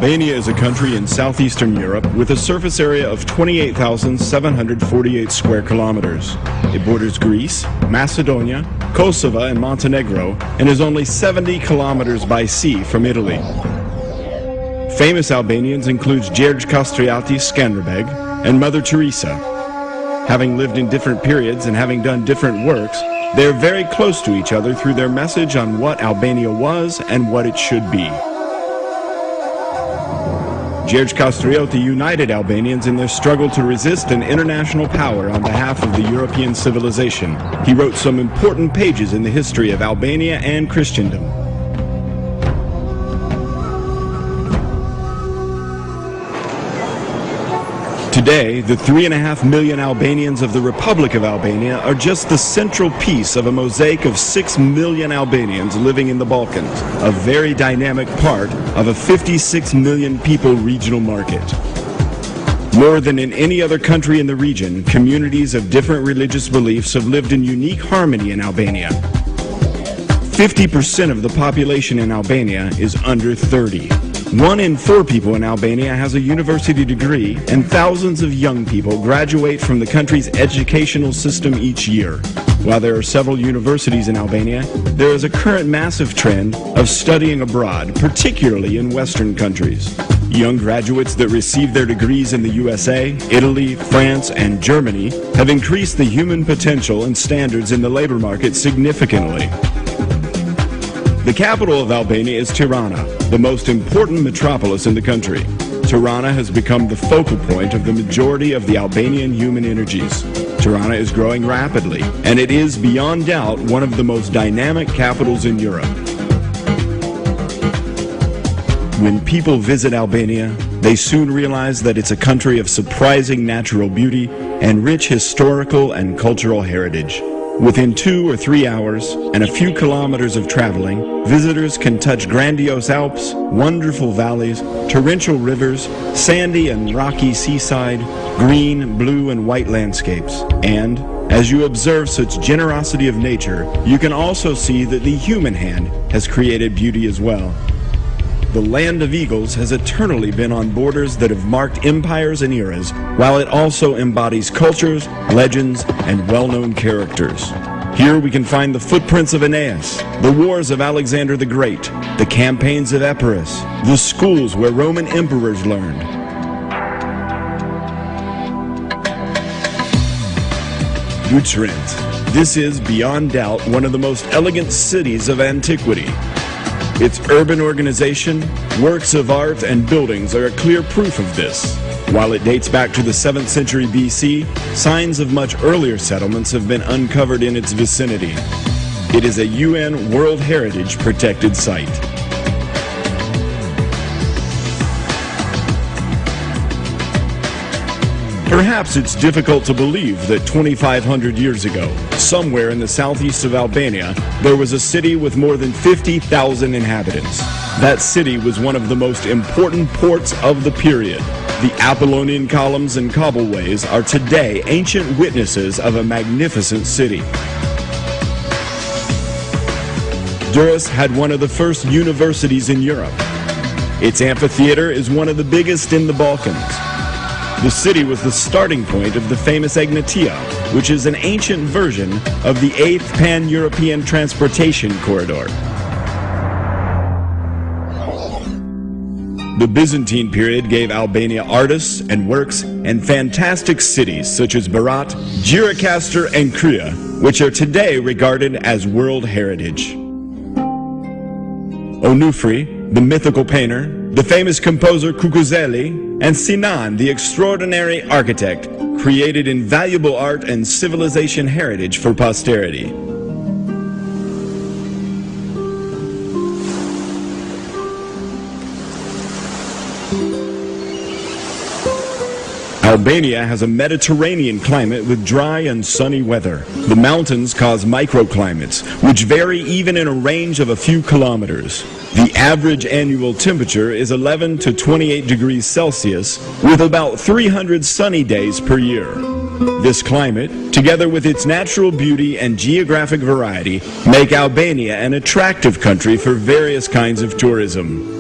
Albania is a country in southeastern Europe with a surface area of 28,748 square kilometers. It borders Greece, Macedonia, Kosovo, and Montenegro, and is only 70 kilometers by sea from Italy. Famous Albanians include Gjergj Kastriati Skanderbeg and Mother Teresa. Having lived in different periods and having done different works, they are very close to each other through their message on what Albania was and what it should be. Gjergj Kastrioti united Albanians in their struggle to resist an international power on behalf of the European civilization. He wrote some important pages in the history of Albania and Christendom. Today, the 3.5 million Albanians of the Republic of Albania are just the central piece of a mosaic of 6 million Albanians living in the Balkans, a very dynamic part of a 56 million people regional market. More than in any other country in the region, communities of different religious beliefs have lived in unique harmony in Albania. 50% of the population in Albania is under 30. 1 in 4 people in Albania has a university degree, and thousands of young people graduate from the country's educational system each year. While there are several universities in Albania, there is a current massive trend of studying abroad, particularly in Western countries. Young graduates that receive their degrees in the USA, Italy, France, and Germany have increased the human potential and standards in the labor market significantly. The capital of Albania is Tirana, the most important metropolis in the country. Tirana has become the focal point of the majority of the Albanian human energies. Tirana is growing rapidly, and it is beyond doubt one of the most dynamic capitals in Europe. When people visit Albania, they soon realize that it's a country of surprising natural beauty and rich historical and cultural heritage. Within 2 or 3 hours and a few kilometers of traveling, visitors can touch grandiose Alps, wonderful valleys, torrential rivers, sandy and rocky seaside, green, blue, and white landscapes. And as you observe such generosity of nature, you can also see that the human hand has created beauty as well. The land of eagles has eternally been on borders that have marked empires and eras, while it also embodies cultures, legends, and well-known characters. Here we can find the footprints of Aeneas, the wars of Alexander the Great, the campaigns of Epirus, the schools where Roman emperors learned. Utrecht. This is, beyond doubt, one of the most elegant cities of antiquity. Its urban organization, works of art, and buildings are a clear proof of this. While it dates back to the 7th century BC, signs of much earlier settlements have been uncovered in its vicinity. It is a UN World Heritage protected site. Perhaps it's difficult to believe that 2,500 years ago, somewhere in the southeast of Albania, there was a city with more than 50,000 inhabitants. That city was one of the most important ports of the period. The Apollonian columns and cobbleways are today ancient witnesses of a magnificent city. Durrës had one of the first universities in Europe. Its amphitheater is one of the biggest in the Balkans. The city was the starting point of the famous Egnatia, which is an ancient version of the 8th Pan-European Transportation Corridor. The Byzantine period gave Albania artists and works and fantastic cities such as Berat, Gjirokastër, and Krye, which are today regarded as World Heritage. Onufri, the mythical painter, the famous composer Kukuzeli, and Sinan, the extraordinary architect, created invaluable art and civilization heritage for posterity. Albania has a Mediterranean climate with dry and sunny weather. The mountains cause microclimates, which vary even in a range of a few kilometers. The average annual temperature is 11 to 28 degrees Celsius, with about 300 sunny days per year. This climate, together with its natural beauty and geographic variety, make Albania an attractive country for various kinds of tourism.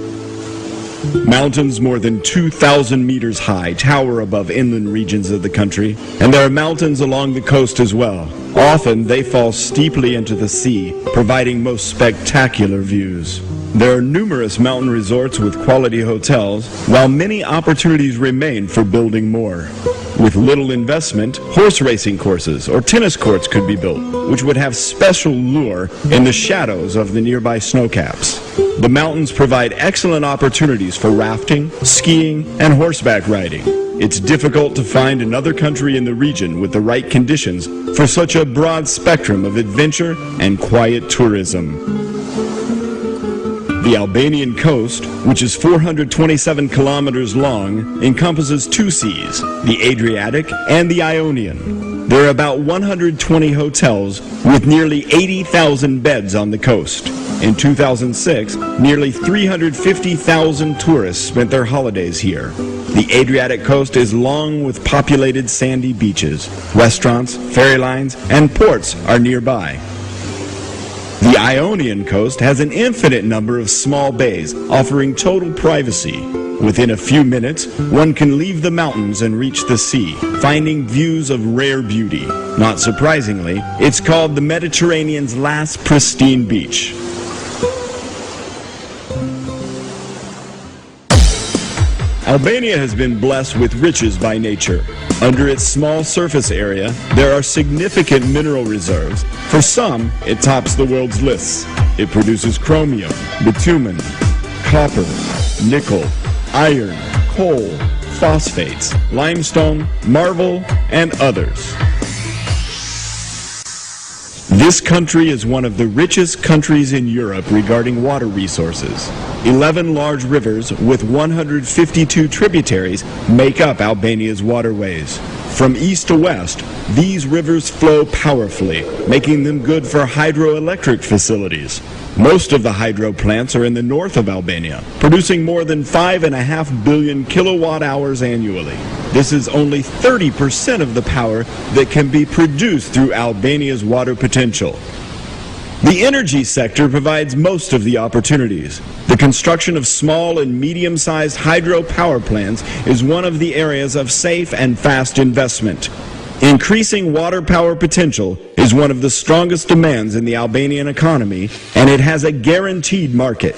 Mountains more than 2,000 meters high tower above inland regions of the country, and there are mountains along the coast as well. Often they fall steeply into the sea, providing most spectacular views. There are numerous mountain resorts with quality hotels, while many opportunities remain for building more. With little investment, horse racing courses or tennis courts could be built, which would have special lure in the shadows of the nearby snowcaps. The mountains provide excellent opportunities for rafting, skiing, and horseback riding. It's difficult to find another country in the region with the right conditions for such a broad spectrum of adventure and quiet tourism. The Albanian coast, which is 427 kilometers long, encompasses two seas, the Adriatic and the Ionian. There are about 120 hotels with nearly 80,000 beds on the coast. In 2006, nearly 350,000 tourists spent their holidays here. The Adriatic coast is long with populated sandy beaches. Restaurants, ferry lines, and ports are nearby. The Ionian coast has an infinite number of small bays, offering total privacy. Within a few minutes, one can leave the mountains and reach the sea, finding views of rare beauty. Not surprisingly, it's called the Mediterranean's last pristine beach. Albania has been blessed with riches by nature. Under its small surface area, there are significant mineral reserves. For some, it tops the world's lists. It produces chromium, bitumen, copper, nickel, iron, coal, phosphates, limestone, marble, and others. This country is one of the richest countries in Europe regarding water resources. 11 large rivers with 152 tributaries make up Albania's waterways. From east to west, these rivers flow powerfully, making them good for hydroelectric facilities. Most of the hydro plants are in the north of Albania, producing more than 5.5 billion kilowatt hours annually. This is only 30% of the power that can be produced through Albania's water potential. The energy sector provides most of the opportunities. The construction of small and medium-sized hydro power plants is one of the areas of safe and fast investment. Increasing water power potential is one of the strongest demands in the Albanian economy, and it has a guaranteed market.